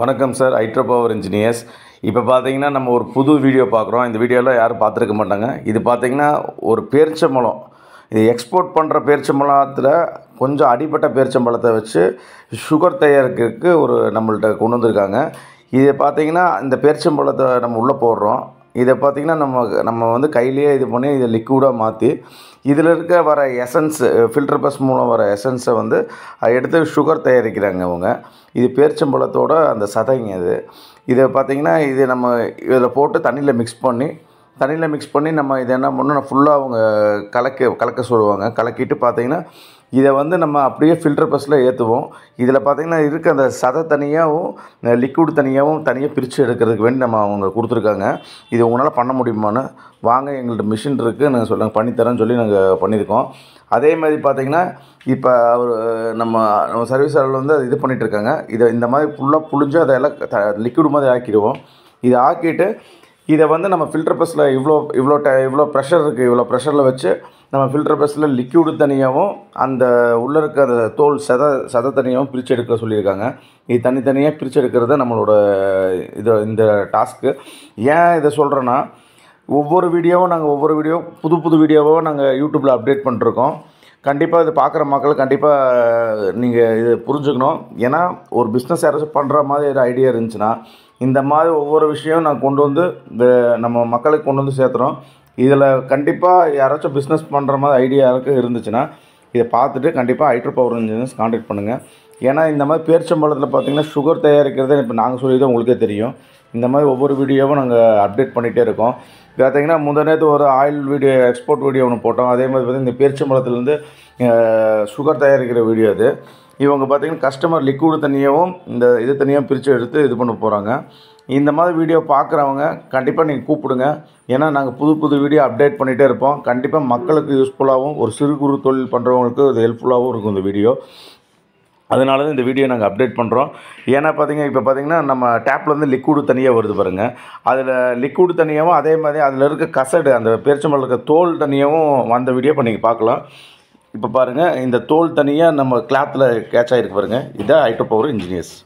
வணக்கம் sir. Hydro power engineers. இப்போ பார்த்தீங்கன்னா நம்ம ஒரு புது வீடியோ பார்க்குறோம். இந்த வீடியோவில் யாரும் பார்த்துருக்க மாட்டாங்க. இது பார்த்தீங்கன்னா ஒரு பேரிச்சம்பழம், இது எக்ஸ்போர்ட் பண்ணுற பேரிச்சம்பழத்தில் கொஞ்சம் அடிப்பட்ட பேரிச்சம்பழத்தை வச்சு சுகர் தயாரிக்கிறதுக்கு நம்மள்ட்ட கொண்டு வந்திருக்காங்க. இது பார்த்தீங்கன்னா இந்த பேரிச்சம்பழத்தை நம்ம உள்ளே போடுறோம். இதை பார்த்திங்கன்னா நம்ம வந்து கையிலேயே இது பண்ணி இதை லிக்விடாக மாற்றி இதில் வர எசன்ஸ், ஃபில்டர் ப்ரெஸ் மூலம் வர எசன்ஸை வந்து எடுத்து சுகர் தயாரிக்கிறாங்க அவங்க. இது பேரிச்சம்பழத்தோட அந்த சதைங்க இது. இதை பார்த்திங்கன்னா நம்ம இதில் போட்டு தண்ணியில் மிக்ஸ் பண்ணி நம்ம இதை என்ன பண்ணணும், ஃபுல்லாக அவங்க கலக்க சொல்லுவாங்க. கலக்கிட்டு பார்த்திங்கன்னா இதை வந்து நம்ம அப்படியே ஃபில்டர் ப்ரெஸ்ஸில் ஏற்றுவோம். இதில் பார்த்திங்கன்னா அந்த சதை தனியாகவும் லிக்விட் தனியாக பிரித்து எடுக்கிறதுக்கு வேண்டி அவங்க கொடுத்துருக்காங்க. இது உங்களால் பண்ண முடியுமான்னு வாங்க, எங்கள்கிட்ட மிஷின் இருக்குது, நாங்கள் சொல்லுங்கள் பண்ணித்தரேன்னு சொல்லி நாங்கள் பண்ணியிருக்கோம். அதே மாதிரி பார்த்திங்கன்னா இப்போ நம்ம சர்வீஸ் ஆளில் வந்து அது இது பண்ணிகிட்ருக்காங்க. இதை இந்த மாதிரி ஃபுல்லாக புழிஞ்சு அதெல்லாம் லிக்விட் மாதிரி ஆக்கிடுவோம். இதை ஆக்கிட்டு இதை வந்து நம்ம ஃபில்டர் ப்ரெஸ்ஸில் இவ்வளோ ப்ரெஷர் இருக்குது, இவ்வளோ ப்ரெஷரில் வச்சு நம்ம ஃபில்டர் ப்ரெஸ்ஸில் லிக்விடு தனியாகவும் அந்த உள்ளே இருக்க அந்த தோல் சதை தனியாகவும் பிரித்து எடுக்க சொல்லியிருக்காங்க. இது தனித்தனியாக பிரித்து எடுக்கிறது நம்மளோட இந்த டாஸ்க்கு. ஏன் இதை சொல்கிறேன்னா, ஒவ்வொரு வீடியோ புது வீடியோவாக நாங்கள் யூடியூப்பில் அப்டேட் பண்ணிருக்கோம். கண்டிப்பாக இது பார்க்குற மக்கள் கண்டிப்பாக நீங்கள் இது புரிஞ்சுக்கணும். ஏன்னா ஒரு பிஸ்னஸ் யாராச்சும் பண்ணுற மாதிரி ஒரு ஐடியா இருந்துச்சுன்னா இந்த மாதிரி ஒவ்வொரு விஷயம் நான் கொண்டு வந்து நம்ம மக்களுக்கு கொண்டு வந்து சேர்த்துறோம். இதில் கண்டிப்பாக யாராச்சும் பிஸ்னஸ் பண்ணுற மாதிரி ஐடியா இருந்துச்சுன்னா இதை பார்த்துட்டு கண்டிப்பாக ஹைட்ரோ பவர் இன்ஜினியர்ஸ் கான்டாக்ட் பண்ணுங்கள். ஏன்னா இந்த மாதிரி பேரிச்சம்பழத்தில் பார்த்திங்கன்னா சுகர் தயாரிக்கிறத இப்போ நாங்கள் சொல்லிதான் உங்களுக்கே தெரியும். இந்த மாதிரி ஒவ்வொரு வீடியோவும் நாங்கள் அப்டேட் பண்ணிகிட்டே இருக்கோம். பார்த்திங்கன்னா நேற்று ஒரு ஆயில் வீடியோ, எக்ஸ்போர்ட் வீடியோ ஒன்று போட்டோம். அதே மாதிரி பார்த்திங்கன்னா இந்த பேரிச்சம்பழத்துலேருந்து சுகர் தயாரிக்கிற வீடியோ அது. இவங்க பார்த்திங்கன்னா கஸ்டமர் லிக்விடு தனியாகவும் இது தனியாக பிரித்து எடுத்து இது பண்ண போகிறாங்க. இந்த மாதிரி வீடியோ பார்க்குறவங்க கண்டிப்பாக நீங்கள் கூப்பிடுங்க. ஏன்னா நாங்கள் புது வீடியோ அப்டேட் பண்ணிகிட்டே இருப்போம். கண்டிப்பாக மக்களுக்கு யூஸ்ஃபுல்லாகவும் ஒரு சிறு குறு தொழில் பண்ணுறவங்களுக்கு இது ஹெல்ப்ஃபுல்லாகவும் இருக்கும் இந்த வீடியோ. அதனால தான் இந்த வீடியோ நாங்கள் அப்டேட் பண்ணுறோம். ஏன்னா இப்போ பார்த்திங்கன்னா நம்ம டேப்லேருந்து லிக்விடு தனியாக வருது பாருங்கள். அதில் லிக்விடு தனியாகவும் அதே மாதிரி அதில் இருக்க கசடு, அந்த பேரிச்சம்பழம் இருக்க தோல் தனியாகவும் அந்த வீடியோ இப்போ நீங்கள் பார்க்கலாம். இப்போ பாருங்கள், இந்த தோல் தனியாக நம்ம கிளாத்தில் கேட்ச் ஆகிருக்கு பாருங்கள். இதான் ஹைட்ரோ பவர் இன்ஜினியர்ஸ்.